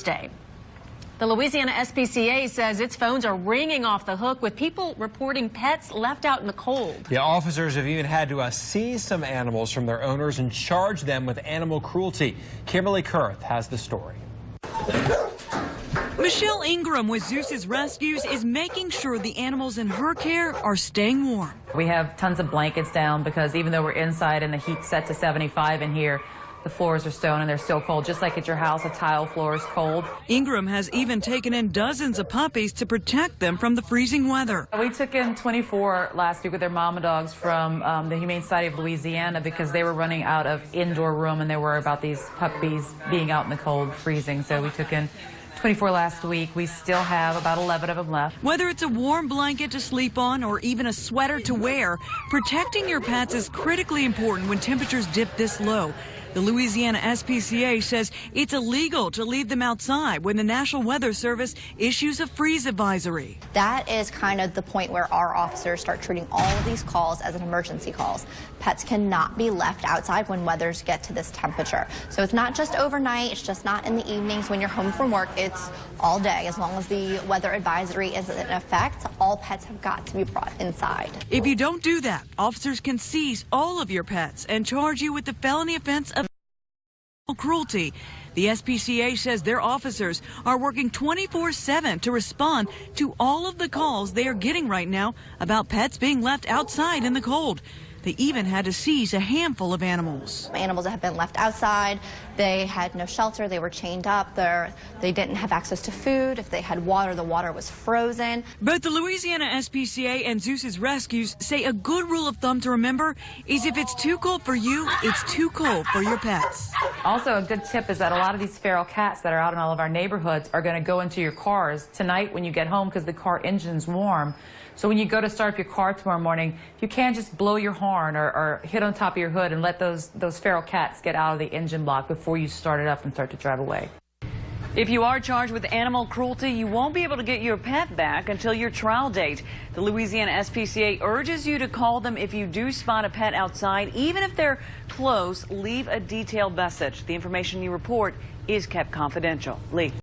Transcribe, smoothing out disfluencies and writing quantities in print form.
Thursday. The Louisiana SPCA says its phones are ringing off the hook with people reporting pets left out in the cold. Yeah, officers have even had to seize some animals from their owners and charge them with animal cruelty. Kimberly Kurth has the story. Michelle Ingram with Zeus's Rescues is making sure the animals in her care are staying warm. We have tons of blankets down because even though we're inside and the heat's set to 75 in here, the floors are stone and they're still cold. Just like at your house, a tile floor is cold. Ingram has even taken in dozens of puppies to protect them from the freezing weather. We took in 24 last week with their mama dogs from the Humane Society of Louisiana because they were running out of indoor room and they were about these puppies being out in the cold, freezing. So we took in 24 last week. We still have about 11 of them left. Whether it's a warm blanket to sleep on or even a sweater to wear, protecting your pets is critically important when temperatures dip this low. The Louisiana SPCA says it's illegal to leave them outside when the National Weather Service issues a freeze advisory. That is kind of the point where our officers start treating all of these calls as an emergency calls. Pets cannot be left outside when weathers get to this temperature. So it's not just overnight, it's just not in the evenings when you're home from work, it's all day. As long as the weather advisory is in effect, all pets have got to be brought inside. If you don't do that, officers can seize all of your pets and charge you with the felony offense of cruelty. The SPCA says their officers are working 24/7 to respond to all of the calls they are getting right now about pets being left outside in the cold. They even had to seize a handful of animals. Animals that have been left outside, they had no shelter, they were chained up, they didn't have access to food. If they had water, the water was frozen. Both the Louisiana SPCA and Zeus's Rescues say a good rule of thumb to remember is if it's too cold for you, it's too cold for your pets. Also, a good tip is that a lot of these feral cats that are out in all of our neighborhoods are going to go into your cars tonight when you get home because the car engine's warm. So when you go to start up your car tomorrow morning, you can't just blow your horn or hit on top of your hood and let those feral cats get out of the engine block before you start it up and start to drive away. If you are charged with animal cruelty, you won't be able to get your pet back until your trial date. The Louisiana SPCA urges you to call them if you do spot a pet outside. Even if they're close, leave a detailed message. The information you report is kept confidential. Lee.